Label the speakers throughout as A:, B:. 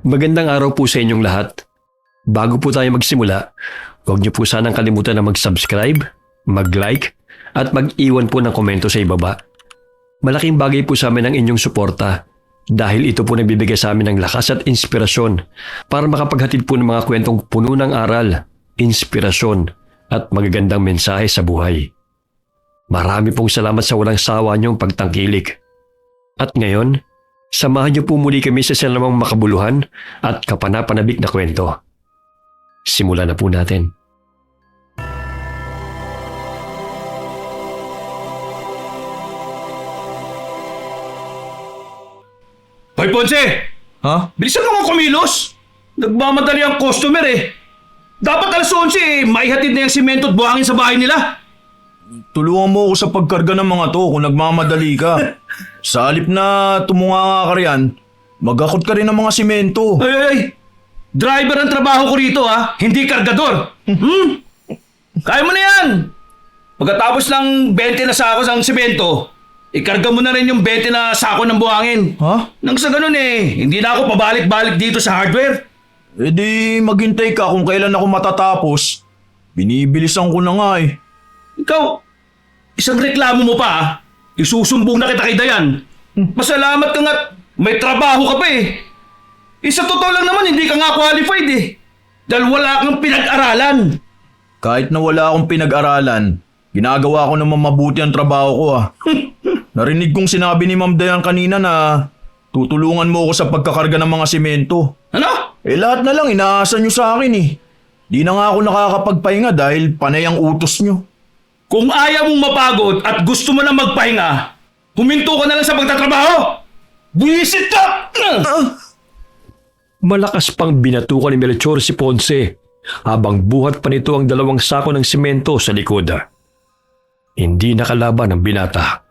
A: Magandang araw po sa inyong lahat. Bago po tayo magsimula, huwag niyo po sanang kalimutan na mag-subscribe, mag-like, at mag-iwan po ng komento sa ibaba. Malaking bagay po sa amin ang inyong suporta dahil ito po nagbibigay sa amin ng lakas at inspirasyon para makapaghatid po ng mga kwentong puno ng aral, inspirasyon, at magagandang mensahe sa buhay. Marami pong salamat sa walang sawa niyong pagtangkilik. At ngayon, samahan niyo po muli kami sa sinamang makabuluhan at kapanapanabik na kwento. Simulan na po natin.
B: Hoy, Ponce!
C: Ha?
B: Bilisan mo nga kumilos! Nagmamadali ang customer eh. Dapat alas 11 maihatid na yung simento at buhangin sa bahay nila.
C: Tulungan mo ako sa pagkarga ng mga to kung nagmamadali ka. Sa halip na tumunga ka riyan, mag-akot ka rin ng mga simento.
B: Ay! Driver ang trabaho ko rito ha, hindi kargador. Kaya mo na yan! Pagkatapos ng 20 na sako ng simento, ikarga mo na rin yung 20 na sako ng buhangin.
C: Ha?
B: Nang sa ganun hindi na ako pabalik-balik dito sa hardware.
C: E di maghintay ka kung kailan ako matatapos. Binibilisan ko na nga eh.
B: Ikaw, isang reklamo mo pa isusumbong na kita kay Dayan. Masalamat ka nga't may trabaho ka pa eh. Sa totoo lang naman, hindi ka nga qualified eh. Dahil wala kang pinag-aralan.
C: Kahit na wala akong pinag-aralan, ginagawa ko naman mabuti ang trabaho ko ah. Narinig kong sinabi ni Ma'am Dayan kanina na tutulungan mo ako sa pagkakarga ng mga simento.
B: Ano?
C: Lahat na lang inaasa nyo sa akin eh. Di na nga ako nakakapagpahinga dahil panay ang utos nyo.
B: Kung ayaw mong mapagod at gusto mo na magpahinga, huminto ka na lang sa pagtatrabaho. Buwisit ka!
A: Malakas pang binatukan ni Melchor si Ponce habang buhat pa nito ang 2 sako ng simento sa likod. Hindi nakalaban ang binata,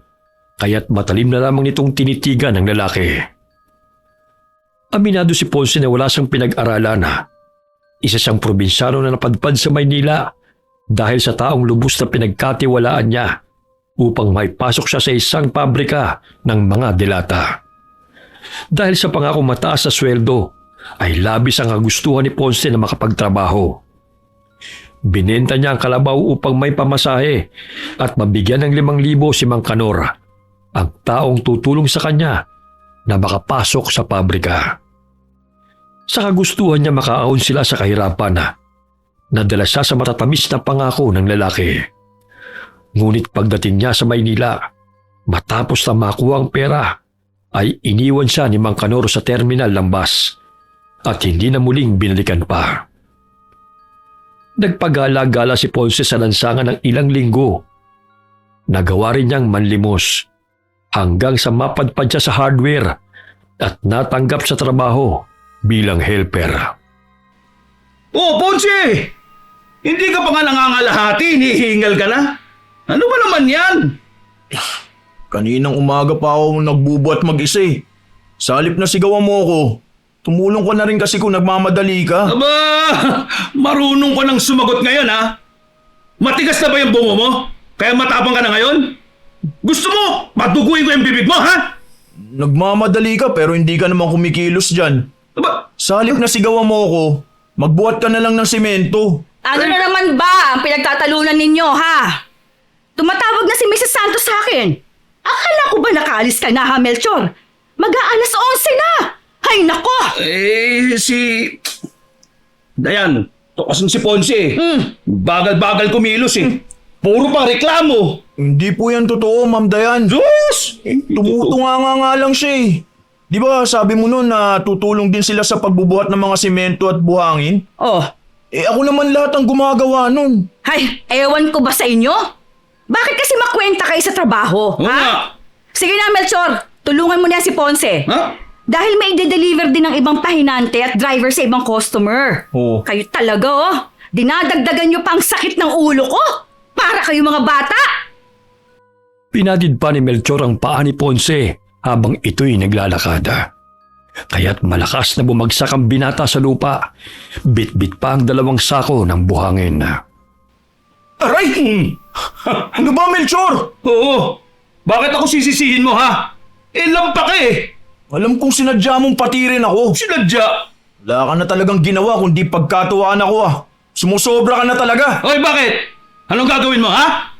A: kaya't matalim na lamang nitong tinitigan ng lalaki. Aminado si Ponce na wala siyang pinag-aralan. Isa siyang probinsyano na napadpad sa Maynila dahil sa taong lubos na pinagkatiwalaan niya upang maipasok siya sa isang pabrika ng mga delata. Dahil sa pangakong mataas na sweldo, ay labis ang kagustuhan ni Ponce na makapagtrabaho. Binenta niya ang kalabaw upang may pamasahe at mabigyan ng 5,000 si Mang Kanor, ang taong tutulong sa kanya na makapasok sa pabrika. Sa kagustuhan niya makaahon sila sa kahirapan, nadala siya sa matatamis na pangako ng lalaki. Ngunit pagdating niya sa Maynila, matapos na makuha ang pera, ay iniwan siya ni Mang Kanor sa terminal ng bus at hindi na muling binalikan pa. Nagpagala-gala si Ponce sa lansangan ng ilang linggo. Nagawa rin niyang manlimos hanggang sa mapadpad siya sa hardware at natanggap sa trabaho bilang helper.
B: Oh, Ponce! Hindi ka pa nga nangangalahati, hinihingal ka na. Ano ba naman yan?
C: Kaninang umaga pa ako nagbubuhat mag-isa eh. Sa halip na sigawan mo ako, tumulong ko na rin kasi kung nagmamadali ka.
B: Aba, marunong ko nang sumagot ngayon ha. Matigas na ba yung bungo mo? Kaya matapang ka na ngayon? Gusto mo, maduguin ko yung bibig mo ha?
C: Nagmamadali ka pero hindi ka naman kumikilos dyan.
B: Aba,
C: Sa halip na sigawan mo ako, magbuhat ka na lang ng simento.
D: Ano na naman ba ang pinagtatalunan ninyo, ha? Tumatawag na si Mrs. Santos sa akin. Akala ko ba nakaalis ka na, ha, Melchor? Mag-aalas 11 na! Ay, nako!
B: Dayan, to kasing si Ponce Bagal-bagal kumilos eh. Puro pa reklamo.
C: Hindi po yan totoo, Ma'am Dayan.
B: Diyos!
C: Tumutunga nga lang siya eh. Di ba sabi mo nun na tutulong din sila sa pagbubuhat ng mga simento at buhangin?
D: Oh,
C: Ako naman lahat ang gumagawa nun.
D: ay, ewan ko ba sa inyo? Bakit kasi makwenta kayo sa trabaho,
B: Oo
D: ha?
B: nga.
D: Sige na, Melchor, tulungan mo na si Ponce.
B: Ha?
D: Dahil may i-deliver din ng ibang pahinante at driver sa ibang customer.
C: Oo.
D: Kayo talaga, oh. Dinadagdagan nyo pang sakit ng ulo ko. Para kayo mga bata.
A: Pinadid pa ni Melchor ang paa ni Ponce habang ito'y naglalakad. Kaya't malakas na bumagsak ang binata sa lupa. Bit-bit pa ang 2 sako ng buhangin.
C: Aray! Ano ba, Melchor?
B: Oo. Bakit ako sisisihin mo ha? Lampa ka eh.
C: Alam kong sinadya mong patirin ako.
B: Sinadya.
C: Wala ka na talagang ginawa kundi pagkatuwaan ako ah. Sumusobra ka na talaga.
B: Oy, bakit? Anong gagawin mo, ha?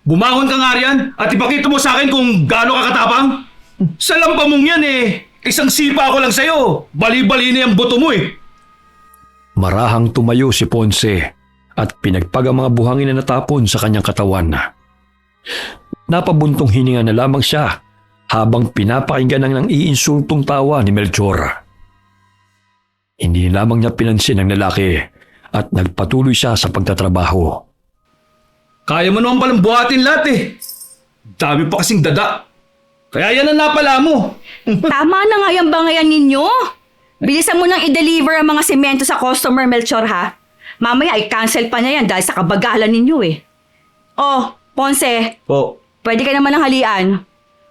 B: Bumangon ka nga riyan at ipakita mo sa akin kung gaano ka katapang. Sa lampa mong yan isang sipa ako lang sa'yo. Bali-bali na yung buto mo eh.
A: Marahang tumayo si Ponce at pinagpag ang mga buhangin na natapon sa kanyang katawan. Napabuntong hininga na lamang siya habang pinapakinggan ng iinsultong tawa ni Melchor. Hindi lamang niya pinansin ang lalaki at nagpatuloy siya sa pagtatrabaho.
B: Kaya mo naman palang buhatin lahat eh. Dami pa kasing dada. Kaya yan ang napala mo.
D: Tama na nga yung bangayan ninyo. Bilisan mo nang i-deliver ang mga semento sa customer, Melchor, ha? Mamaya i-cancel pa niya yan dahil sa kabagalan ninyo eh. Oh, Ponce,
C: Po,
D: pwede ka naman ng halian.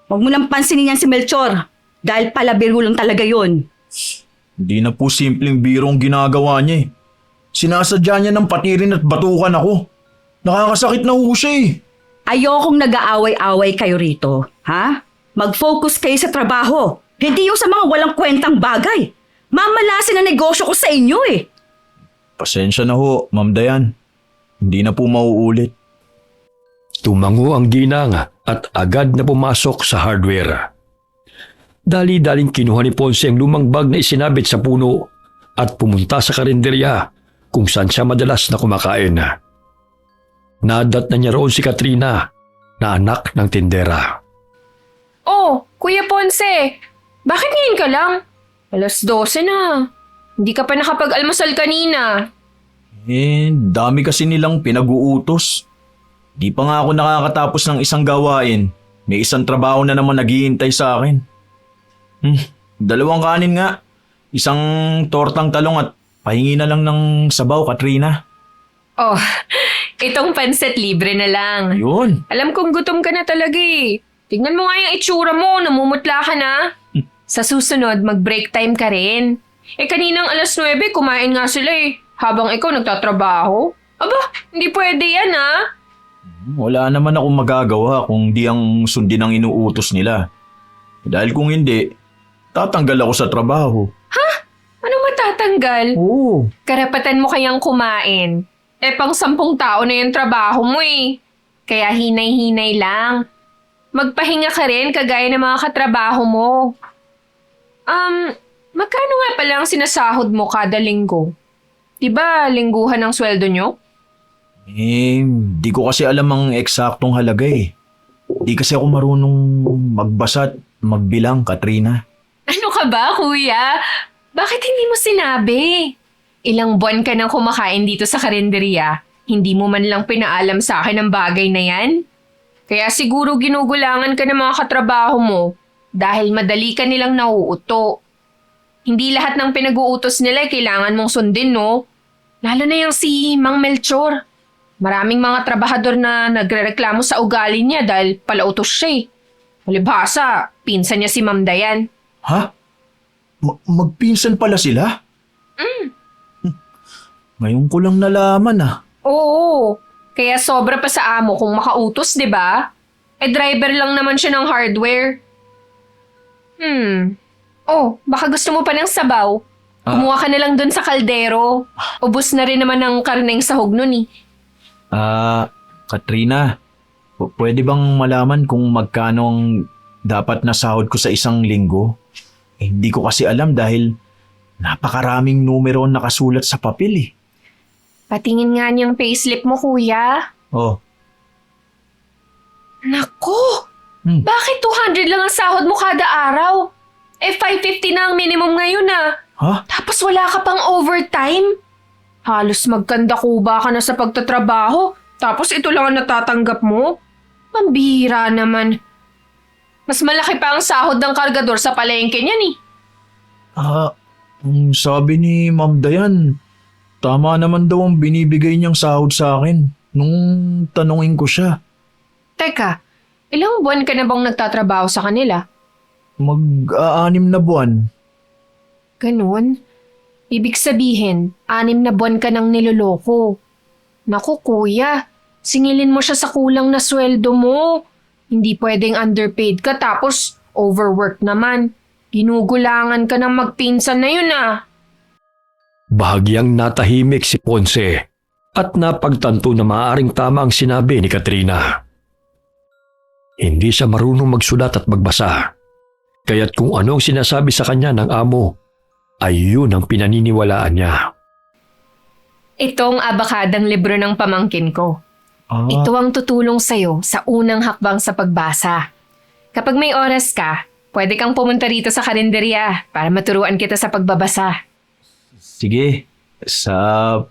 D: Huwag mo nang pansinin yan si Melchor dahil pala biro lang talaga yun.
C: hindi na po simpleng biro ang ginagawa niya eh. Sinasadya niya ng patirin at batukan ako. Nakakasakit na ho siya eh.
D: Ayokong nag-aaway-away kayo rito, ha? Mag-focus kayo sa trabaho. Hindi yung sa mga walang kwentang bagay. Mamalasin ang negosyo ko sa inyo eh.
C: Pasensya na ho, Ma'am Dayan. Hindi na po mauulit.
A: Tumango ang ginang at agad na pumasok sa hardware. Dali-daling kinuha ni Ponce ang lumang bag na isinabit sa puno at pumunta sa karinderya kung saan siya madalas na kumakain. Nadat na niya roon si Katrina na anak ng tindera.
E: Oh, Kuya Ponce, bakit ngayon ka lang? 12:00 na. Hindi ka pa nakapag-almusal kanina.
C: Dami kasi nilang pinag-uutos. Di pa nga ako nakakatapos ng isang gawain. May isang trabaho na naman naghihintay sa akin. 2 kanin nga. Isang tortang talong at pahingi na lang ng sabaw, Katrina.
E: Oh, itong pansit libre na lang.
C: Yun.
E: Alam kong gutom ka na talaga eh. Tingnan mo nga yung itsura mo, namumutla ka na. Sa susunod, mag-break time ka rin. Kaninang 9:00, kumain nga sila eh. Habang ikaw nagtatrabaho. Aba, hindi pwede yan ah.
C: Wala naman akong magagawa kung di ang sundin ang inuutos nila. Dahil kung hindi, tatanggal ako sa trabaho.
E: Ano matatanggal?
C: Oo.
E: Karapatan mo kayang kumain. Pang 10 tao na yung trabaho mo eh. Kaya hinay-hinay lang. Magpahinga ka rin kagaya ng mga katrabaho mo. Magkano nga pala ang sinasahod mo kada linggo? Diba lingguhan ang sweldo nyo?
C: Di ko kasi alam ang eksaktong halaga eh. Di kasi ako marunong magbasa at magbilang, Katrina.
E: Ano ka ba, kuya? Bakit hindi mo sinabi? Ilang buwan ka nang kumakain dito sa karinderya. Hindi mo man lang pinaalam sa akin ang bagay na yan? Kaya siguro ginugulangan ka ng mga katrabaho mo dahil madali ka nilang nauuto. Hindi lahat ng pinag-uutos nila kailangan mong sundin, no? Lalo na yung si Mang Melchor. Maraming mga trabahador na nagrereklamo sa ugali niya dahil palautos siya eh. Malibhasa, pinsan niya si Ma'am Dayan.
C: Ha? Magpinsan pala sila? Ngayon ko lang nalaman ah.
E: Oo, kaya sobra pa sa amo kung makautos, di ba? Driver lang naman siya ng hardware. Oh, baka gusto mo pa ng sabaw. Kumuha ka na lang dun sa kaldero. Ubus na rin naman ng karneng sahog nun eh.
C: Katrina, pwede bang malaman kung magkano ang dapat na sahod ko sa isang linggo? Hindi ko kasi alam dahil napakaraming numero ang nakasulat sa papel eh.
E: Patingin nga niyang payslip mo, kuya.
C: Oh,
E: Naku! Bakit 200 lang ang sahod mo kada araw? 550 na ang minimum ngayon ah.
C: ha?
E: Tapos wala ka pang overtime? Halos magkanda kuba ka na sa pagtatrabaho. Tapos ito lang ang natatanggap mo? Pambihira naman. Mas malaki pa ang sahod ng kargador sa palengke niyan eh.
C: Sabi ni Ma'am Dayan, tama naman daw ang binibigay niyang sahod sa akin nung tanungin ko siya.
E: Teka, ilang buwan ka na bang nagtatrabaho sa kanila?
C: Mag-6 na buwan.
E: Ganun? Ibig sabihin, 6 na buwan ka nang niloloko. Naku kuya, singilin mo siya sa kulang na sweldo mo. Hindi pwedeng underpaid ka tapos overwork naman. Ginugulangan ka ng magpinsan na yun ah.
A: Bahagyang natahimik si Ponce at napagtanto na maaaring tama ang sinabi ni Katrina. Hindi siya marunong magsulat at magbasa, kaya't kung anong sinasabi sa kanya ng amo ay yun ang pinaniniwalaan niya.
E: Itong abakadang libro ng pamangkin ko. Ito ang tutulong sa'yo sa unang hakbang sa pagbasa. Kapag may oras ka, pwede kang pumunta rito sa karinderya para maturuan kita sa pagbabasa.
C: Sige, sa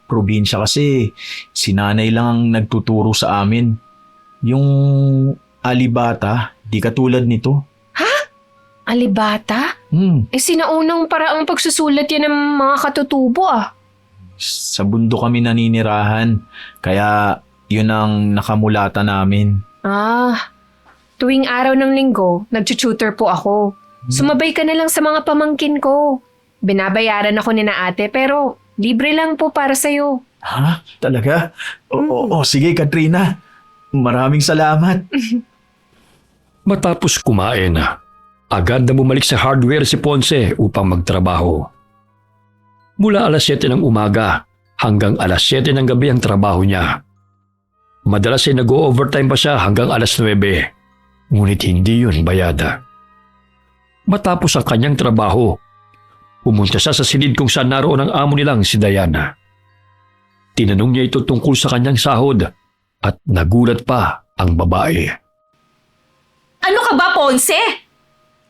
C: probinsya kasi, si nanay lang ang nagtuturo sa amin. Yung alibata, di katulad nito.
E: Alibata? Sinaunang paraang pagsusulat yan ng mga katutubo ah.
C: Sa bundok kami naninirahan, kaya yun ang nakamulata namin.
E: Tuwing araw ng linggo, nag-tutor po ako. Sumabay ka na lang sa mga pamangkin ko. Binabayaran ako ni na ate pero libre lang po para sa'yo.
C: Ha? Talaga? Oo, sige Katrina. Maraming salamat.
A: Matapos kumain, agad na bumalik sa hardware si Ponce upang magtrabaho. Mula alas 7 ng umaga hanggang alas 7 ng gabi ang trabaho niya. Madalas ay nag-overtime pa siya hanggang alas 9, ngunit hindi yun bayada. Matapos ang kanyang trabaho, pumunta siya sa silid kung saan naroon ang amo nilang si Diana. Tinanong niya ito tungkol sa kanyang sahod at nagulat pa ang babae.
D: Ano ka ba, Ponce?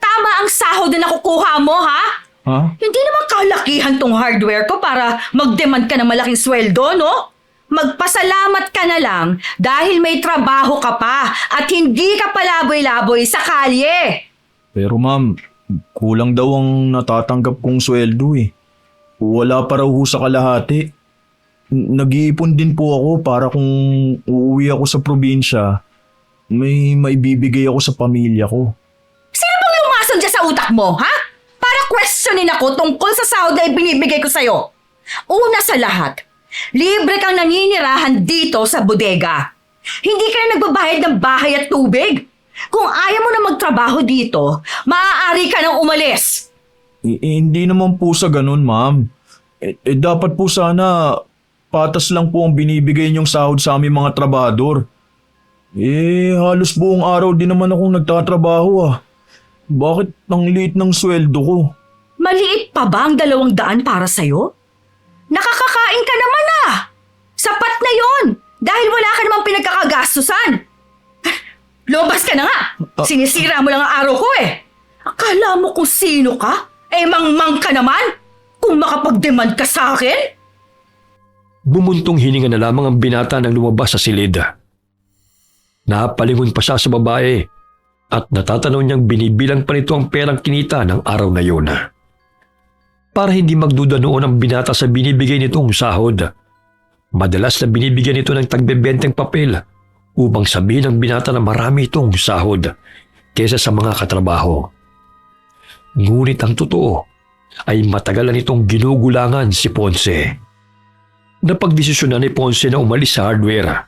D: Tama ang sahod na nakukuha mo, ha? Hindi naman kalakihan tong hardware ko para mag-demand ka ng malaking sweldo, no? Magpasalamat ka na lang dahil may trabaho ka pa at hindi ka palaboy-laboy sa kalye.
C: Pero ma'am, kulang daw ang natatanggap kong sweldo eh. Wala pa raw ho sa kalahati. Nag-iipon din po ako para kung uuwi ako sa probinsya, may maibibigay ako sa pamilya ko.
D: Sino bang lumason dyan sa utak mo, ha? Para questionin ako tungkol sa sahod na ibinibigay ko sa'yo. Una sa lahat, libre kang naninirahan dito sa bodega. Hindi ka na nagbabayad ng bahay at tubig. Kung ayaw mo na magtrabaho dito, maaari ka nang umalis.
C: Hindi naman po sa ganun, ma'am. Dapat po sana patas lang po ang binibigay niyong sahod sa aming mga trabador. Halos buong araw din naman akong nagtatrabaho ah. Bakit ang liit ng sweldo ko?
D: Maliit pa ba ang 200 para sa'yo? Nakakakain ka naman ah! Sapat na yon dahil wala ka namang pinagkakagastusan. Lobas ka na nga! Sinisira mo lang ang araw ko eh! Akala mo kung sino ka? Mangmang ka naman! Kung makapag-demand ka sa akin?
A: Bumuntong hininga na lamang ang binata nang lumabas sa silid. Napalingon pa siya sa babae at natatanaw niyang binibilang pa nito ang perang kinita ng araw na yun. Para hindi magduda noon ang binata sa binibigay nitong sahod, madalas na binibigyan nito ng tagbebenteng papel upang sabihin ng binata na marami itong sahod kaysa sa mga katrabaho. Ngunit ang totoo ay matagal na nitong ginugulangan si Ponce. Napagdesisyonan ni Ponce na umalis sa hardware.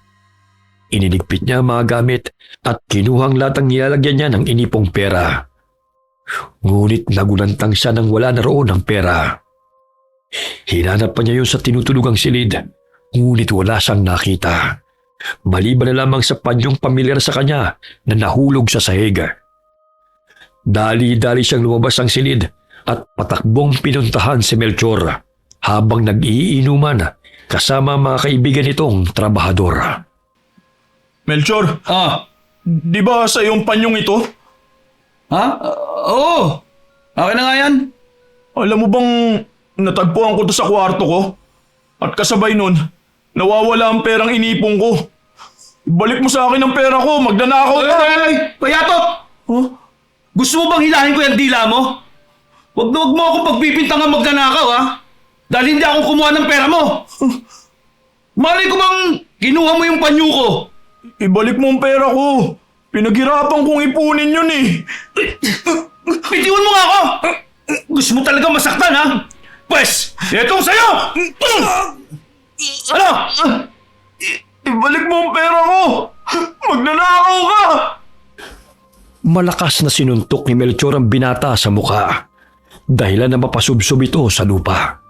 A: Iniligpit niya ang mga gamit at kinuhang lahat ang nilalagyan niya ng inipong pera. Ngunit nagulantang siya nang wala na roon ang pera. Hinanap pa niya yun sa tinutulugang silid, ngunit wala siyang nakita. Maliban na lamang sa panyong pamilyar sa kanya na nahulog sa sahig. Dali-dali siyang lumabas ang silid at patakbong pinuntahan si Melchor habang nag-iinuman kasama ang mga kaibigan nitong trabahador.
C: Melchor, di ba sa iyong panyong ito?
B: Oo. Akin na nga yan.
C: Alam mo bang natagpuan ko to sa kwarto ko? At kasabay nun, nawawala ang perang inipong ko. Balik mo sa akin ang pera ko, magnanakaw ka!
B: Ay! Payatot! Gusto mo bang hilahin ko yung dila mo? Huwag mo akong pagpipintangan magnanakaw ha? Dahil hindi ako kumuha ng pera mo. Malay ko bang kinuha mo yung panyo ko?
C: Ibalik mo ang pera ko. Pinaghirapan kong ipunin yun eh.
B: Bitiwan mo nga ako! Gusto mo talaga masaktan ha? Pwes, etong sa'yo! Ano?
C: Ibalik mo ang pera ko! Magnanakaw ka!
A: Malakas na sinuntok ni Melchor ang binata sa mukha, dahilan na mapasubsob ito sa lupa.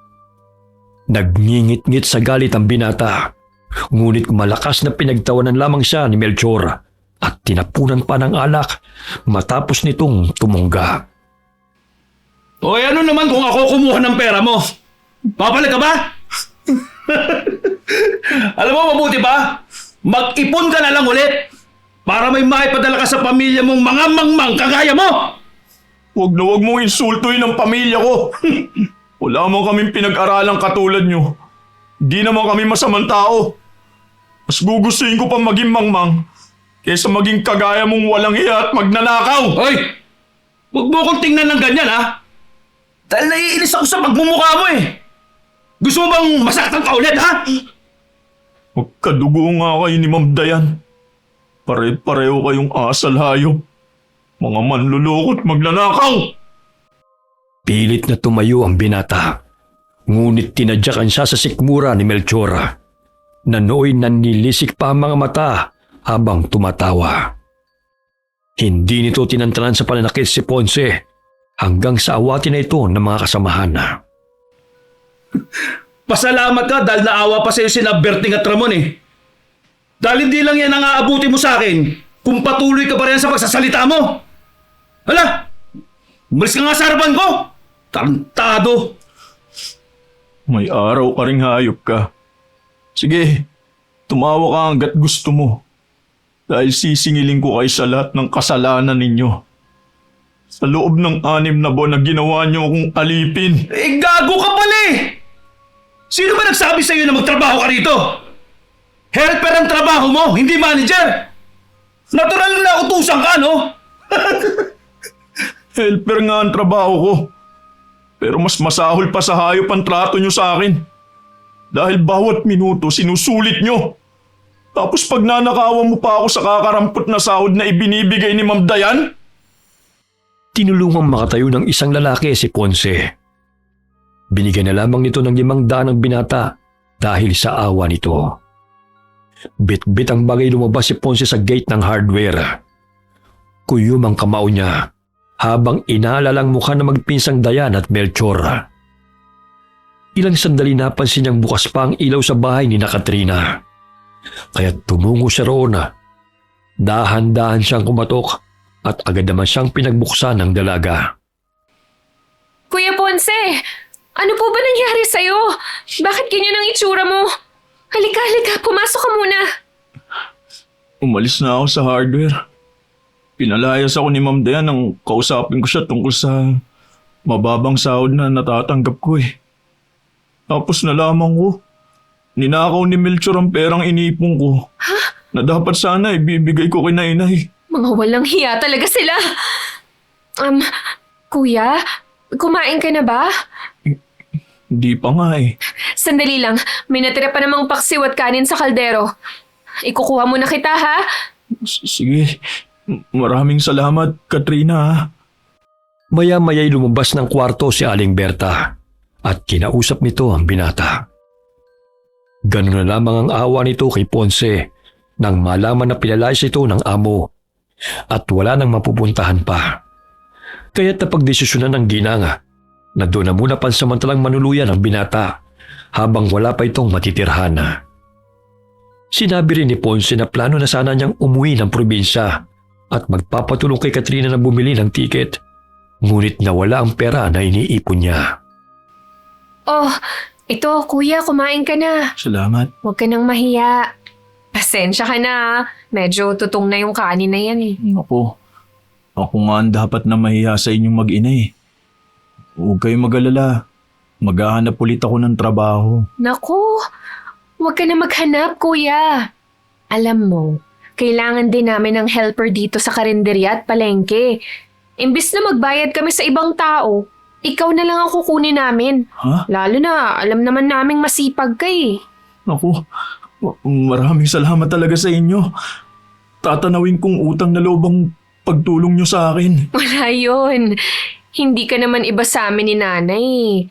A: Nagngingit-ngit sa galit ang binata. Ngunit malakas na pinagtawanan lamang siya ni Melchor at tinapunan pa ng alak matapos nitong tumungga.
B: O ano naman kung ako kumuha ng pera mo? Papalag ka ba? Alam mo, mabuti ba? Mag-ipon ka na lang ulit para may maipadala ka sa pamilya mong mga mangmang kagaya mo!
C: Huwag na huwag mong insultuin ang pamilya ko. Wala mo kaming pinag-aralang katulad nyo. Di naman kami masamang tao. Mas gugustuhin ko pa maging mangmang kaysa maging kagaya mong walang iya at magnanakaw.
B: Hoy! Huwag mo akong tingnan ng ganyan, ha? Dahil naiinis ako sa pagmumukha mo eh. Gusto mo bang masaktan ka ulit, ha?
C: Magkadugo nga kayo ni Ma'am Dayan. Pare-pareho kayong asal hayop. Mga manlulokot magnanakaw.
A: Pilit na tumayo ang binata. Ngunit tinadyakan siya sa sikmura ni Melchor na nooy nannilisik pa ang mga mata habang tumatawa. Hindi nito tinantanan sa pananakit si Ponce hanggang sa awatin na ito ng mga kasamahan.
B: Pasalamat ka dahil naawa pa sa'yo sina Berting at Ramon eh. Dahil hindi lang yan ang aabuti mo sa akin kung patuloy ka pa rin sa pagsasalita mo. Hala! Umalis ka nga sa harapan ko! Tarantado!
C: May araw ka ring hayop ka. Sige, tumawa ka hanggat gusto mo. Dahil sisingilin ko kayo sa lahat ng kasalanan ninyo. Sa loob ng 6 na buwan na ginawa niyo akong alipin.
B: Eh, gago ka pala eh! Sino ba nagsabi sa'yo na magtrabaho ka rito? Helper ang trabaho mo, hindi manager! Natural na utusan ka, no?
C: Helper nga ang trabaho ko. Pero mas masahol pa sa hayop ang trato niyo sa akin. Dahil bawat minuto sinusulit niyo. Tapos pag nanakawan mo pa ako sa kakarampot na sahod na ibinibigay ni Ma'am Dayan?
A: Tinulungang makatayo ng isang lalaki si Ponce. Binigyan na lamang nito ng 500 ang binata dahil sa awa nito. Bit-bit ang bagay lumabas si Ponce sa gate ng hardware. Kuyum ang kamao niya habang inalalang mukha na magpinsang Dayan at Melchor. Ilang sandali napansin niyang bukas pa ang ilaw sa bahay ni Katrina. Kaya tumungo siya roon. Dahan-dahan siyang kumatok at agad naman siyang pinagbuksan ng dalaga.
E: Kuya Ponce, ano po ba nangyari sa'yo? Bakit ganyan ang itsura mo? Halika, pumasok ka muna.
C: Umalis na ako sa hardware. Pinalayas ako ni Ma'am Dayan nang kausapin ko siya tungkol sa mababang sahod na natatanggap ko eh. Tapos nalaman ko, ninakaw ni Melchor ang perang inipon ko. Na dapat sana ibibigay ko kay Nainay.
E: Mga walang hiya talaga sila. Kuya, kumain ka na ba?
C: Hindi pa nga eh.
E: Sandali lang, may natira pa namang paksiw at kanin sa kaldero. Ikukuha mo na kita, ha?
C: Sige, maraming salamat, Katrina ha.
A: Maya-maya'y lumabas ng kwarto si Aling Berta at kinausap nito ang binata. Ganun na lamang ang awa nito kay Ponce nang malaman na pinalayas ito ng amo at wala nang mapupuntahan pa. Kaya't napagdesisyonan ng ginanga na doon na muna pansamantalang manuluyan ang binata habang wala pa itong matitirhan. Sinabi rin ni Ponce na plano na sana niyang umuwi ng probinsya at magpapatulong kay Katrina na bumili ng tiket, ngunit nawala ang pera na iniipon niya.
E: Oh, ito, kuya, kumain ka na.
C: Salamat.
E: Huwag ka nang mahiya. Pasensya ka na, ha? Medyo tutong na yung kanin na yan eh.
C: Ako nga ang dapat na mahiya sa inyong mag-ina eh. Huwag kayong mag-alala. Maghahanap ulit ako ng trabaho.
E: Naku, huwag ka na maghanap, kuya. Alam mo, kailangan din namin ng helper dito sa karinderya at palengke. Imbis na magbayad kami sa ibang tao, ikaw na lang ang kukunin namin.
C: Ha?
E: Lalo na, alam naman naming masipag ka eh.
C: Naku, maraming salamat talaga sa inyo. Tatanawin kong utang na loob ang pagtulong nyo sa akin.
E: Wala yun. Hindi ka naman iba sa amin ni nanay.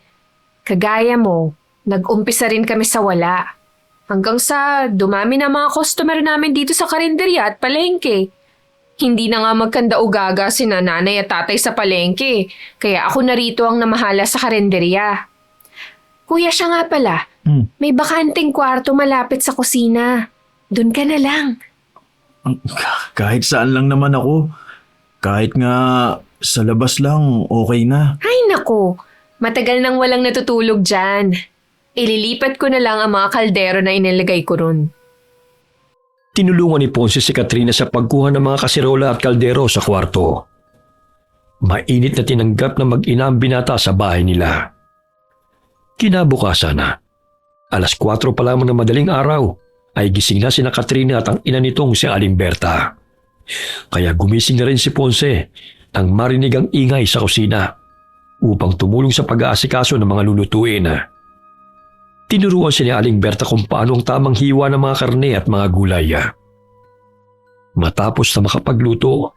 E: Kagaya mo, nag-umpisa rin kami sa wala. Hanggang sa dumami na mga customer namin dito sa karinderya at palengke. Hindi na nga magkanda-ugaga si nanay at tatay sa palengke. Kaya ako narito ang namahala sa karinderya. Kuya, siya nga pala. May bakanting kwarto malapit sa kusina. Doon ka na lang.
C: Kahit saan lang naman ako. Kahit nga sa labas lang, okay na.
E: Ay nako, matagal nang walang natutulog dyan. Ililipat ko na lang ang mga kaldero na inilagay ko ron.
A: Tinulungan ni Ponce si Katrina sa pagkuha ng mga kaserola at kaldero sa kwarto. Mainit na tinanggap na mag-ina ang binata sa bahay nila. Kinabukasan na, 4:00 pa lamang ng madaling araw, ay gising na sina Katrina at ang ina nitong si Aling Berta. Kaya gumising na rin si Ponce nang marinig ang ingay sa kusina upang tumulong sa pag-aasikaso ng mga lulutuin. Tinuruan siya ni Aling Berta kung paano ang tamang hiwa ng mga karne at mga gulay. Matapos na makapagluto,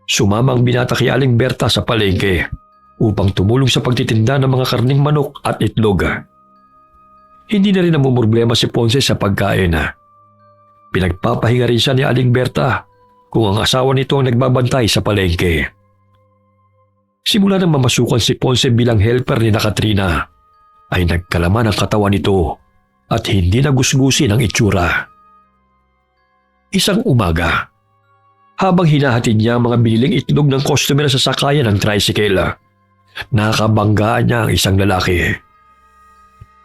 A: sumama ang binata kay Aling Berta sa palengke upang tumulong sa pagtitinda ng mga karning manok at itlog. Hindi na rin namumroblema si Ponce sa pagkain. Pinagpapahinga rin siya ni Aling Berta kung ang asawa nito ang nagbabantay sa palengke. Simula nang mamasukan si Ponce bilang helper ni Katrina, ay nagkalaman ang katawan nito at hindi nagusgusin ang itsura. Isang umaga, habang hinahatid niya ang mga biniling itlog ng customer sa sakayan ng tricycle, nakabanggaan niya ang isang lalaki.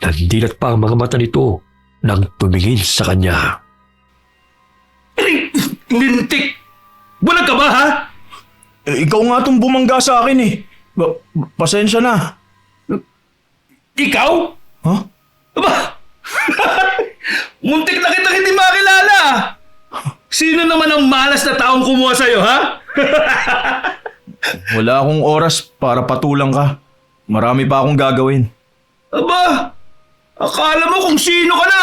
A: Nandilat pa ang mga mata nito nang tumingin sa kanya.
B: Lintik! Bulag ka ba, ha?
C: Ikaw nga itong bumangga sa akin eh. Pasensya na.
B: Ikaw?
C: Huh?
B: Aba! Muntik na kitang hindi makilala! Sino naman ang malas na taong kumuha sa'yo, ha?
C: Wala akong oras para patulang ka. Marami pa akong gagawin.
B: Aba! Akala mo kung sino ka na!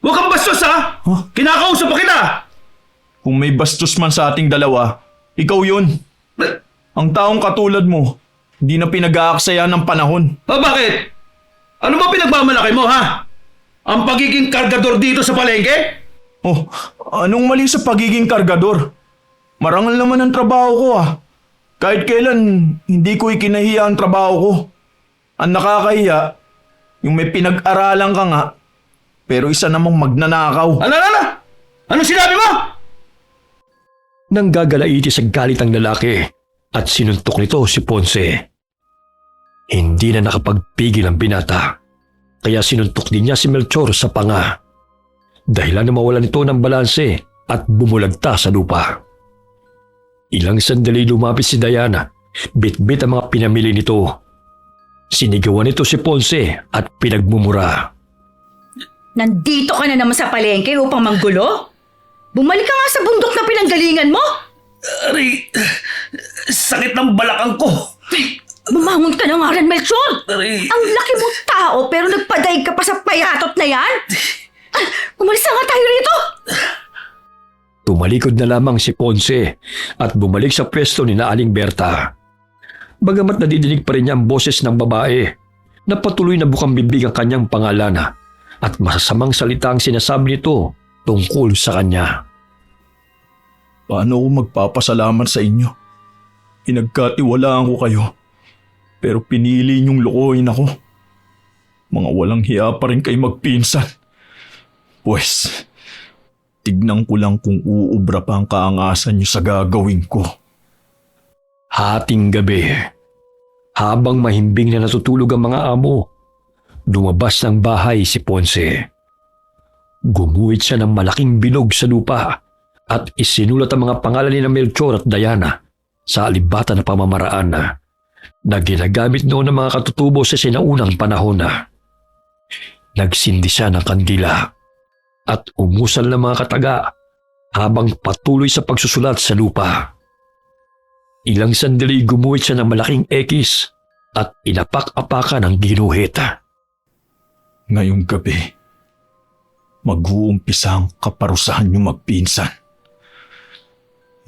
B: Huwag kang bastos, ha?
C: Huh?
B: Kinakausap pa kita!
C: Kung may bastos man sa ating dalawa, ikaw yun. Ang taong katulad mo, hindi na pinag-aaksaya ng panahon.
B: Bakit? Ano ba pinagmamalaki mo, ha? Ang pagiging kargador dito sa palengke?
C: Oh, anong mali sa pagiging kargador? Marangal naman ang trabaho ko ah. Kahit kailan, hindi ko ikinahiya ang trabaho ko. Ang nakakahiya, yung may pinag-aralan ka nga, pero isa namang magnanakaw.
B: Ano? Anong sinabi mo?
A: Nang gagalaiti sa galit ang lalaki at sinuntok nito si Ponce. Hindi na nakapagpigil ang binata, kaya sinuntok din niya si Melchor sa panga. Dahilan na mawalan ito ng balanse at bumulagta sa lupa. Ilang sandali lumapit si Diana, bitbit ang mga pinamili nito. Sinigawan nito si Ponce at pinagmumura.
D: Nandito ka na naman sa palengke upang manggulo? Bumalik ka nga sa bundok na pinanggalingan mo.
B: Aray, sakit ng balakang ko.
D: Bumangon ka na nga rin, Melchor.
B: Aray.
D: Ang laki mo tao pero nagpadaig ka pa sa payatot na yan. Umalis na nga tayo rito.
A: Tumalikod na lamang si Ponce at bumalik sa pwesto ni Aling Berta. Bagamat nadidinig pa rin niya ang boses ng babae, napatuloy na bukang bibig ang kanyang pangalan at masasamang salita ang sinasabi nito tungkol sa kanya.
C: Paano ako magpapasalamat sa inyo? Pinagkatiwalaan ko kayo, pero pinili niyong lokohin ako. Mga walang hiya pa rin kayo magpinsan. Pues, tignan ko lang kung uubra pa ang kaangasan niyo sa gagawin ko.
A: Hating gabi, habang mahimbing na natutulog ang mga amo, lumabas ng bahay si Ponce. Gumuhit siya ng malaking bilog sa lupa at isinulat ang mga pangalan ni Melchor at Diana sa alibata na pamamaraan na ginagamit noon ng mga katutubo sa sinaunang panahon. Nagsindi siya ng kandila at umusal ng mga kataga habang patuloy sa pagsusulat sa lupa. Ilang sandali gumuhit siya ng malaking ekis at inapak-apakan ang ginuhit.
C: Ngayong gabi, mag-uumpisa ang kaparusahan niyo magpinsan.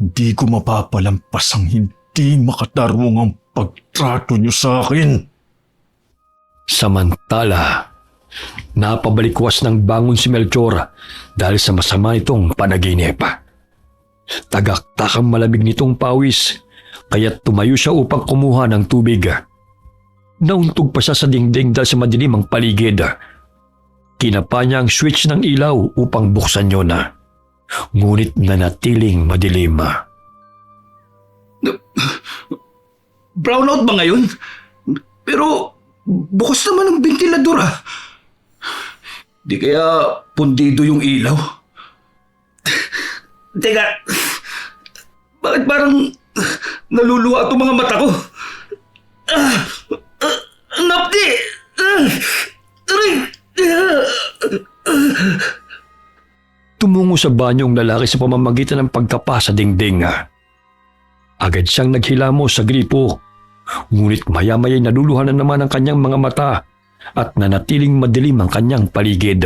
C: Hindi ko mapapalampas ang hindi makatarungang pagtrato niyo sa akin.
A: Samantala, napabalikwas ng bangon si Melchor dahil sa masama nitong panaginip. Tagaktakang malamig nitong pawis, kaya't tumayo siya upang kumuha ng tubig. Nauntog pa siya sa dingding dahil sa madilim ang paligid Kinapa niya ang switch ng ilaw upang buksan yun na. Ngunit nanatiling madilim.
B: Brownout ba ngayon? Pero bukas naman ang ventilador ah. Di kaya pundido yung ilaw? Teka, bakit parang naluluha itong mga mata ko? Napti! Aray!
A: Tumungo sa banyo ang lalaki sa pamamagitan ng pagkapa sa dingding. Agad siyang naghilamos sa gripo. Ngunit maya-maya'y naluluhan na naman ang kanyang mga mata at nanatiling madilim ang kanyang paligid.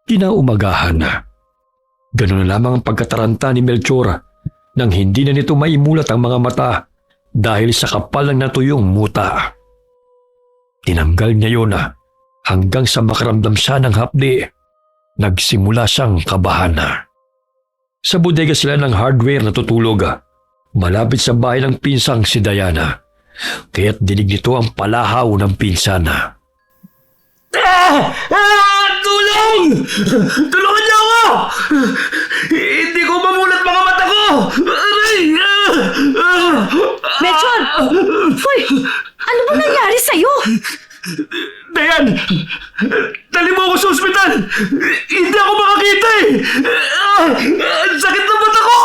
A: Kinaumagahan. Ganun na lamang ang pagkataranta ni Melchor nang hindi na nito maimulat ang mga mata dahil sa kapal ng natuyong muta. Tinanggal niya yun hanggang sa makaramdam siya ng hapdi. Nagsimula siyang kabahan. Sa bodega sila ng hardware natutulog. Malapit sa bahay ng pinsang si Diana. Kaya't dinig nito ang palahaw ng pinsana.
B: Tulong! Tulungan niyo ako! Hindi ko mamulat mga mata ko! Aray!
D: Melchor! Hoy! Ano ba nangyari sa'yo?
B: Dayan! Dali mo ako sa ospital! Hindi ako makakita eh! Ang sakit ng mata ko!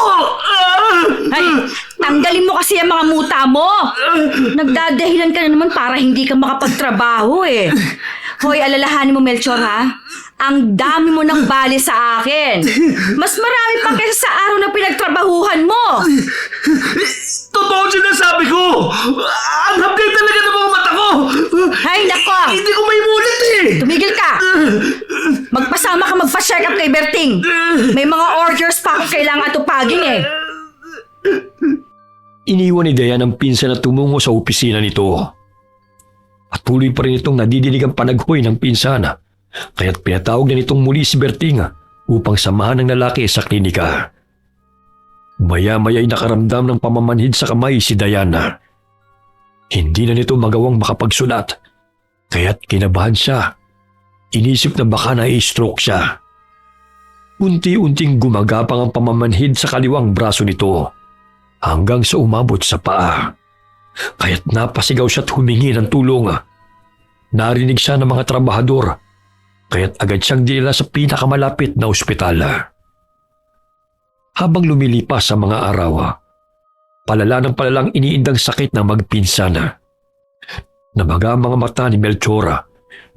D: Ay, tanggalin mo kasi ang mga muta mo. Nagdadahilan ka na naman para hindi ka makapagtrabaho eh. Hoy, alalahanin mo Melchor ha. Ang dami mo ng bali sa akin. Mas marami pa kaysa sa araw na pinagtrabahuhan mo.
B: Totoo sinasabi ko! Ang hapdi talaga ng mga mata ko!
D: Ay, nako!
B: Hindi ko maimulit eh!
D: Tumigil ka! Magpasama ka magpa-check up kay Berting. May mga orders pa akong kailangan tupagin eh.
A: Iniwan ni Diana ang pinsan na tumungo sa opisina nito. Patuloy pa rin itong nadidinig ang panaghoy ng pinsana, kaya't pinatawag na nitong muli si Berting upang samahan ng lalaki sa klinika. Maya-maya'y nakaramdam ng pamamanhid sa kamay si Diana. Hindi na nito magawang makapagsulat, kaya't kinabahan siya. Inisip na baka na-stroke siya. Unti-unting gumagapang ang pamamanhid sa kaliwang braso nito hanggang sa umabot sa paa. Kaya't napasigaw siya at humingi ng tulong. Narinig siya ng mga trabahador, kaya't agad siyang dinala sa pinakamalapit na ospital. Habang lumilipas sa mga araw, palala ng palalang iniindang sakit ng magpinsana. Namaga ang mga mata ni Melchor,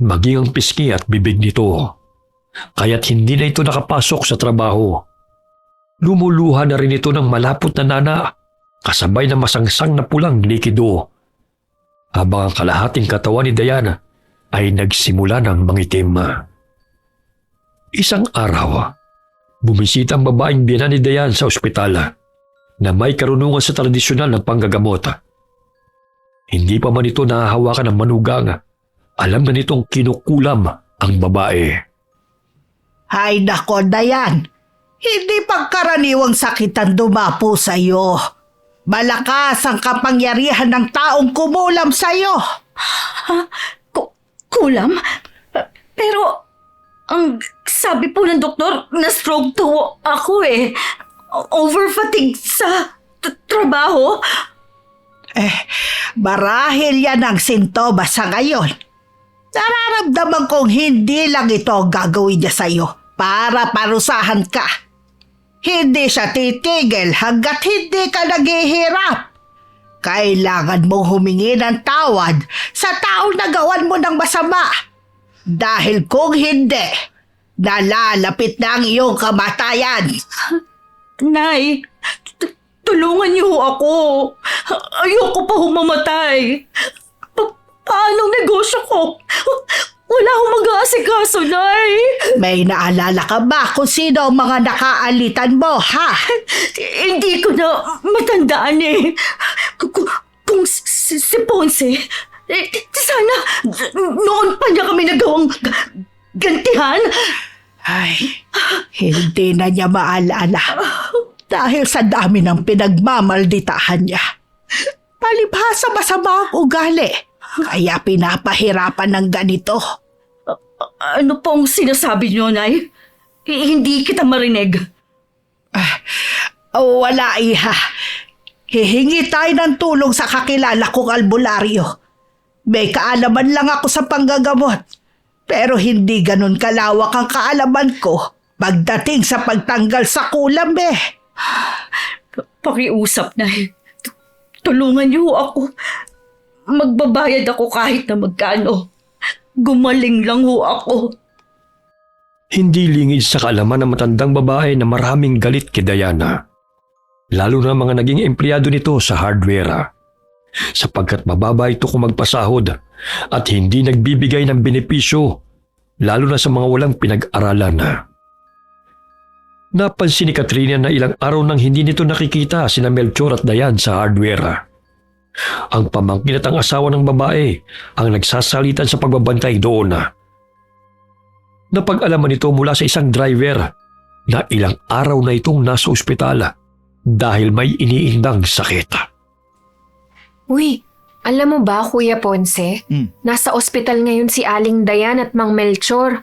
A: maging ang pisngi at bibig nito. Kaya't hindi na ito nakapasok sa trabaho. Lumuluha na rin ito ng malapot na nana, kasabay ng masangsang na pulang likido. Habang ang kalahating katawan ni Diana ay nagsimula ng mangitim. Isang araw, bumisita ang babaeng biyenan ni Diana sa ospital na may karunungan sa tradisyonal na panggagamot. Hindi pa man ito nahahawakan ng manugang, alam na nitong kinukulam ang babae.
F: Ay nako, Dayan. Hindi pagkaraniwang sakit ang dumapo sa iyo. Malakas ang kapangyarihan ng taong kumulam sa iyo.
D: Kulam? Pero, ang sabi po ng doktor, na-stroke to ako eh. Over-fatigue sa trabaho.
F: Marahil yan ang sintomas sa ngayon. Nararamdaman kong hindi lang ito ang gagawin niya sa iyo para parusahan ka. Hindi siya titigil hanggat hindi ka naghihirap. Kailangan mong humingi ng tawad sa taong nagawan mo ng masama. Dahil kung hindi, nalalapit na ang iyong kamatayan.
D: Nay, tulungan niyo ako. Ayoko pa humamatay. Paanong negosyo ko? Wala akong mag-aasikaso, Nay.
F: May naalala ka ba kung sino ang mga nakaalitan mo, ha?
D: Hindi ko na matandaan eh. Kung si Ponce, sana noon pa niya kami nagawang gantihan.
F: Ay, hindi na niya maalala. Dahil sa dami ng pinagmamalditahan niya. Palibhasa masama ang ugali. Kaya pinapahirapan ng ganito.
D: Ano pong sinasabi niyo, Nay? Hindi kita marinig.
F: Wala, iha. Hihingi tayo ng tulong sa kakilala kong albularyo. May kaalaman lang ako sa panggagamot. Pero hindi ganun kalawak ang kaalaman ko pagdating sa pagtanggal sa kulam,
D: Pakiusap, Nay. Tulungan niyo ako. Magbabayad ako kahit na magkano. Gumaling lang ho ako.
A: Hindi lingid sa kaalaman ng matandang babae na maraming galit kay Diana. Lalo na mga naging empleyado nito sa hardware. Sapagkat mababa ito kung magpasahod at hindi nagbibigay ng benepisyo, lalo na sa mga walang pinag-aralan. Napansin ni Katrina na ilang araw nang hindi nito nakikita sina Melchor at Dayan sa hardware. Ang pamangkin at ang asawa ng babae ang nagsasalitan sa pagbabantay doon. Napag-alaman nito mula sa isang driver na ilang araw na itong nasa ospital dahil may iniindang sakit.
E: Uy, alam mo ba, Kuya Ponce? Nasa ospital ngayon si Aling Dayan at Mang Melchor.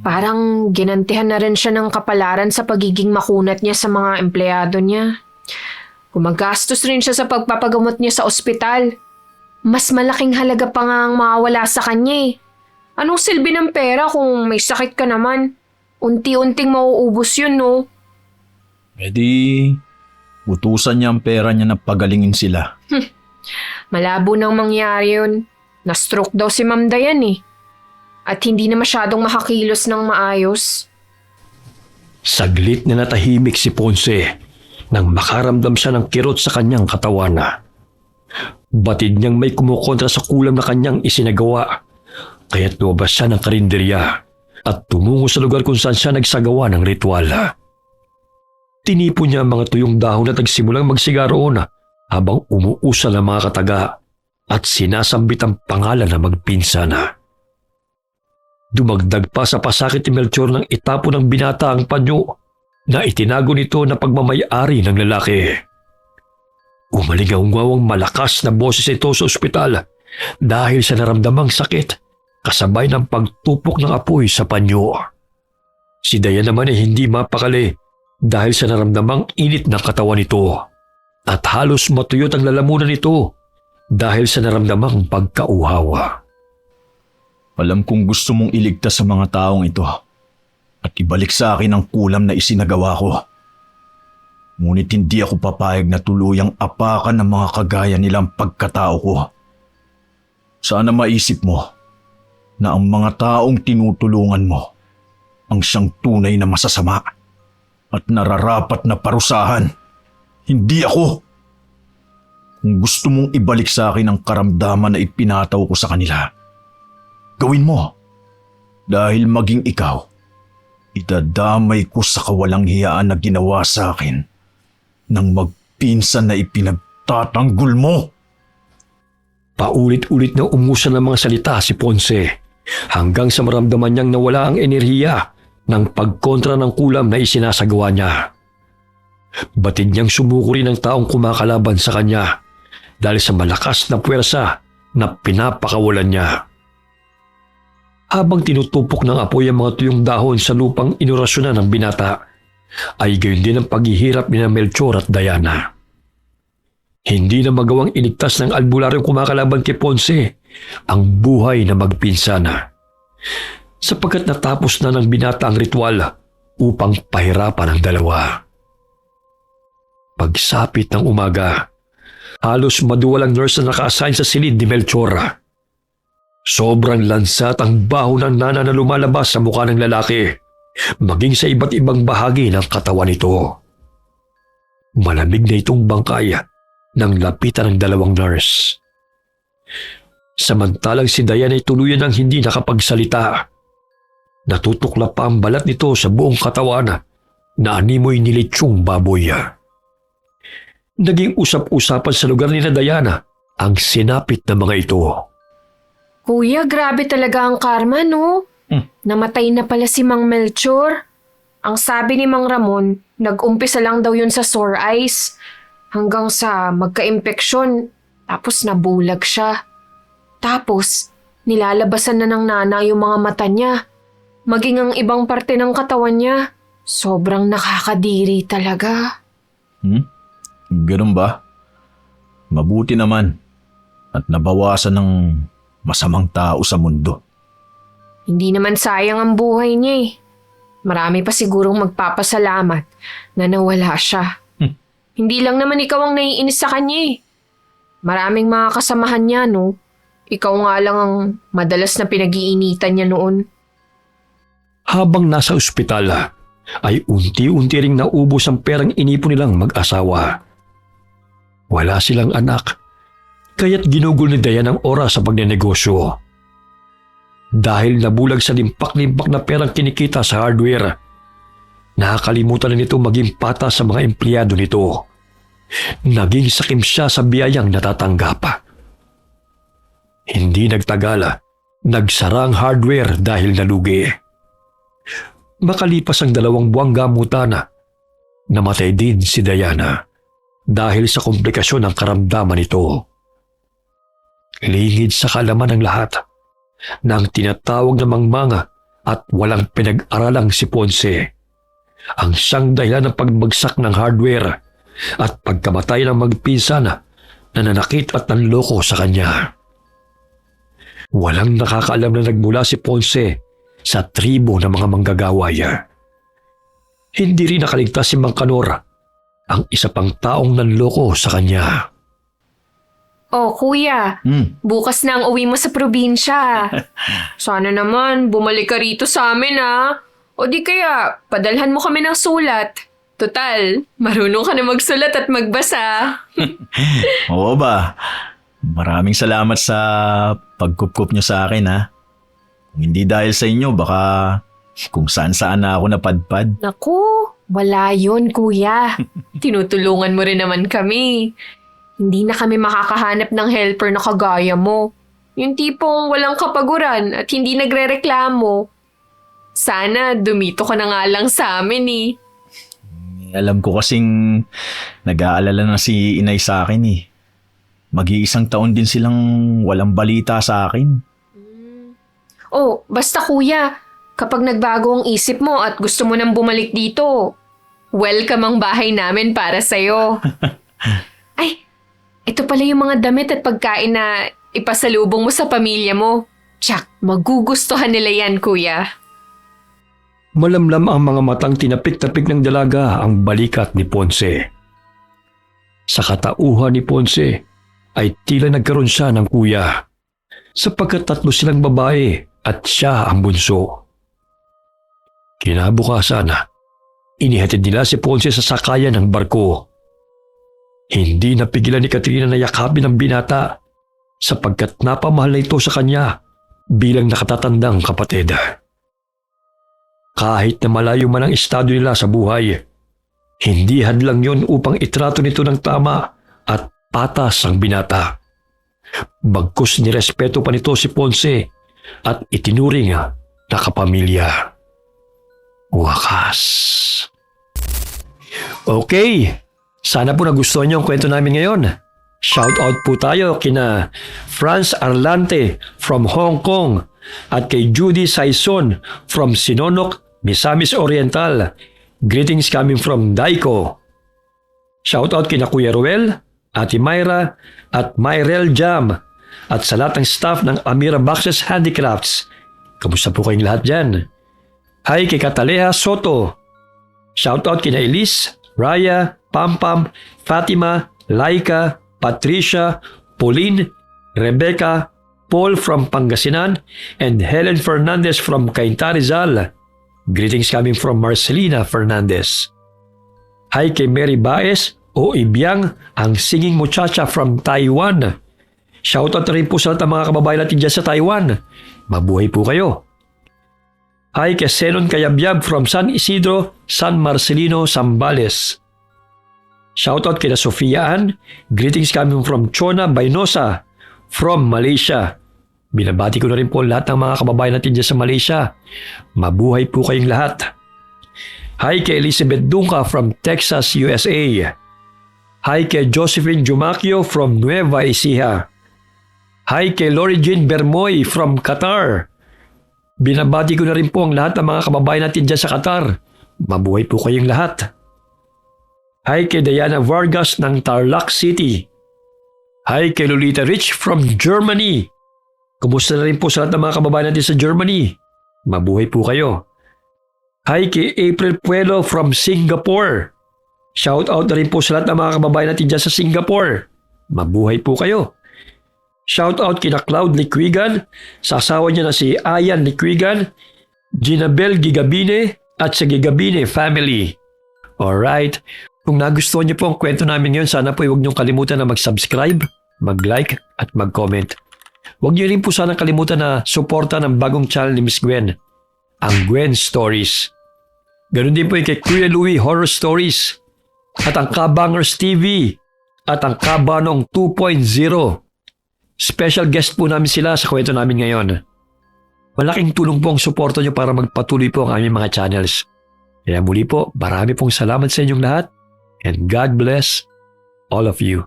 E: Parang ginantihan na rin siya ng kapalaran sa pagiging makunat niya sa mga empleyado niya. Gumagastos rin siya sa pagpapagamot niya sa ospital. Mas malaking halaga pa nga ang mawawala sa kanya eh. Anong silbi ng pera kung may sakit ka naman? Unti-unting mauubos yun, no?
C: E di, utusan niya ang pera niya na pagalingin sila.
E: Malabo nang mangyari yun. Na-stroke daw si Ma'am Dayan eh. At hindi na masyadong makakilos ng maayos.
A: Saglit na natahimik si Ponce nang makaramdam siya ng kirot sa kanyang katawan. Batid niyang may kumukontra sa kulam na kanyang isinagawa, kaya't lumabas siya ng karinderya at tumungo sa lugar kung saan siya nagsagawa ng ritual. Tinipon niya ang mga tuyong dahon at nagsimulang magsigaroon habang umuusal ang mga kataga at sinasambit ang pangalan na magpinsan. Dumagdag pa sa pasakit ni Melchor nang itapon ng binata ang panyo na itinago nito na pagmamay-ari ng lalaki. Umalingaw-ngawang malakas na boses ito sa ospital dahil sa naramdamang sakit kasabay ng pagtupok ng apoy sa panyo. Si Dayan naman ay hindi mapakali dahil sa naramdamang init ng katawan nito at halos matuyot ang lalamunan nito dahil sa naramdamang pagkauhawa.
C: Alam kong gusto mong iligtas sa mga taong ito at ibalik sa akin ang kulam na isinagawa ko. Ngunit hindi ako papayag na tuluyang apakan ng mga kagaya nilang pagkatao ko. Sana maisip mo na ang mga taong tinutulungan mo ang siyang tunay na masasama at nararapat na parusahan. Hindi ako. Kung gusto mong ibalik sa akin ang karamdaman na ipinataw ko sa kanila, gawin mo. Dahil maging ikaw, idadamay ko sa kawalang hiyaan na ginawa sa akin ng magpinsan na ipinagtatanggol mo.
A: Paulit-ulit na umusan ng mga salita si Ponce hanggang sa maramdaman niyang nawala ang enerhiya ng pagkontra ng kulam na isinasagawa niya. Batid niyang sumuko rin ang taong kumakalaban sa kanya dahil sa malakas na puwersa na pinapakawalan niya. Habang tinutupok ng apoy ang mga tuyong dahon sa lupang inorasyonan ng binata, ay gayon din ang paghihirap ni Melchor at Diana. Hindi na magawang iligtas ng albularyong kumakalaban kay Ponce ang buhay na magpinsana, sapagkat natapos na ng binata ang ritual upang pahirapan ang dalawa. Pagsapit ng umaga, halos maduwal ang nurse na naka-assign sa silid ni Melchor. Sobrang lansat ang baho ng nana na lumalabas sa mukha ng lalaki, maging sa iba't ibang bahagi ng katawan nito. Malamig na itong bangkay nang lapitan ng dalawang nurse. Samantalang si Dayan ay tuluyan ng hindi nakapagsalita. Natutukla pa ang balat nito sa buong katawan na animoy nilitsyong baboy. Naging usap-usapan sa lugar ni Diana ang sinapit na mga ito.
E: Kuya, grabe talaga ang karma, no? Namatay na pala si Mang Melchor. Ang sabi ni Mang Ramon, nag-umpisa lang daw yun sa sore eyes hanggang sa magka-impeksyon tapos nabulag siya. Tapos, nilalabasan na ng nana yung mga mata niya maging ang ibang parte ng katawan niya. Sobrang nakakadiri talaga.
C: Ganun ba? Mabuti naman at nabawasan ng masamang tao sa mundo.
E: Hindi naman sayang ang buhay niya eh. Marami pa sigurong magpapasalamat na nawala siya. Hindi lang naman ikaw ang naiinis sa kanya eh. Maraming mga kasamahan niya, no? Ikaw nga lang ang madalas na pinag-iinitan niya noon.
A: Habang nasa ospital, ay unti-unti ring naubos ang perang inipon nilang mag-asawa. Wala silang anak, kaya't ginugol ni Dayan ang oras sa pagnenegosyo. Dahil nabulag sa limpak-limpak na perang kinikita sa hardware, nakakalimutan na nito maging patas sa mga empleyado nito. Naging sakim siya sa biyayang natatanggap. Hindi nagtagal, nagsara ang hardware dahil nalugi. Makalipas ang 2 buwang gamutan, namatay din si Diana dahil sa komplikasyon ng karamdaman nito. Lingid sa kaalaman ng lahat ng tinatawag na mangmanga at walang pinag-aralang si Ponce ang siyang dahilan ng pagbagsak ng hardware at pagkamatay ng magpinsan na nananakit at nanloko sa kanya. Walang nakakaalam na nagmula si Ponce sa tribo ng mga manggagaway. Hindi rin nakaligtas si Mang Kanor, ang isa pang taong nanloko sa kanya.
E: Oh, kuya. Bukas na ang uwi mo sa probinsya. Sana naman bumalik ka rito sa amin O di kaya, padalhan mo kami ng sulat. Total, marunong ka na magsulat at magbasa.
C: Oo ba? Maraming salamat sa pagkupkup niyo sa akin ha. Kung hindi dahil sa inyo, baka kung saan-saan na ako napadpad.
E: Naku, wala yun, kuya. Tinutulungan mo rin naman kami. Hindi na kami makakahanap ng helper na kagaya mo. Yung tipong walang kapaguran at hindi nagrereklamo. Sana dumito ka na nga lang sa amin eh.
C: Alam ko kasing nag-aalala na si inay sa akin eh. Mag-iisang taon din silang walang balita sa akin.
E: Oh, basta kuya, kapag nagbago ang isip mo at gusto mo nang bumalik dito, welcome ang bahay namin para sa'yo. Ay, ito pala yung mga damit at pagkain na ipasalubong mo sa pamilya mo. Tsak, magugustuhan nila yan, kuya.
A: Malamlam ang mga matang tinapik-tapik ng dalaga ang balikat ni Ponce. Sa katauhan ni Ponce ay tila nagkaroon siya ng kuya sapagkat 3 silang babae at siya ang bunso. Kinabukasan, inihatid nila si Ponce sa sakayan ng barko. Hindi napigilan ni Katrina na yakapin ang binata sapagkat napamahal na ito sa kanya bilang nakatatandang kapatid. Kahit na malayo man ang estado nila sa buhay, hindi hadlang yon upang itrato nito ng tama at patas ang binata. Bagkus nirespeto pa nito si Ponce at itinuring na kapamilya. Wakas. Okay, sana po nagustuhan niyo ang kwento namin ngayon. Shout out po tayo kina Franz Arlante from Hong Kong at kay Judy Saison from Sinonok, Misamis Oriental. Greetings coming from Daiko. Shout out kina Kuya Ruel, Ate Myra at Myrel Jam at sa lahat ng staff ng Amira Boxes Handicrafts. Kamusta po kayong lahat dyan? Hi kay Cataleja Soto. Shout out kina Elise, Raya, Pampam, Fatima, Laika, Patricia, Pauline, Rebecca, Paul from Pangasinan, and Helen Fernandez from Cainta Rizal. Greetings coming from Marcelina Fernandez. Hi kay Mary Baez o Ibiang, ang singing muchacha from Taiwan. Shoutout na rin po sa lahat ng mga kababayan natin dyan sa Taiwan. Mabuhay po kayo. Hi kay Senon Kayabyab from San Isidro, San Marcelino, Zambales. Shoutout kay Sofia Ann. Greetings coming from Chona Bainosa from Malaysia. Binabati ko na rin po lahat ng mga kababayan natin dyan sa Malaysia. Mabuhay po kayong lahat. Hi kay Elizabeth Dunca from Texas, USA. Hi kay Josephine Jumacio from Nueva Ecija. Hi kay Lori Jean Bermoy from Qatar. Binabati ko na rin po ang lahat ng mga kababayan natin dyan sa Qatar. Mabuhay po kayong lahat. Hi kay Diana Vargas ng Tarlac City. Hi kay Lolita Rich from Germany. Kumusta na rin po sa lahat ng mga kababayan natin sa Germany? Mabuhay po kayo. Hi kay April Puelo from Singapore. Shout out na rin po sa lahat ng mga kababayan natin dyan sa Singapore. Mabuhay po kayo. Shout out kina Cloud Liquigan, sa asawa niya na si Ayan Liquigan, Ginabel Gigabine at sa Gigabine family. Alright, kung nagustuhan niyo po ang kwento namin ngayon, sana po huwag niyong kalimutan na mag-subscribe, mag-like at mag-comment. Huwag niyo rin po sana kalimutan na suporta ng bagong channel ni Miss Gwen, ang Gwen Stories. Ganun din po yung kay Kuya Louie Horror Stories at ang Kabangers TV at ang Kabanong 2.0. Special guest po namin sila sa kwento namin ngayon. Malaking tulong po ang suporta nyo para magpatuloy po ang aming mga channels. Kaya muli po, marami pong salamat sa inyong lahat and God bless all of you.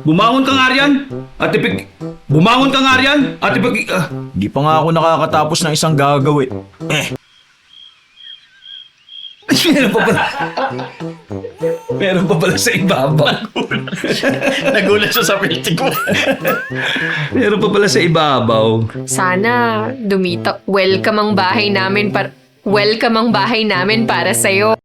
B: Bumangon ka nga riyan! Ate Pig... Bumangon ka nga riyan! Ate Pig...
C: Di pa nga ako nakakatapos ng isang gagawin.
B: Meron pa pala. Meron pa pala sa ibabaw.
C: Nagulat siya sa pitik mo.
B: Meron pa pala sa ibabaw.
E: Sana dumita. Welcome ang bahay namin para sa'yo.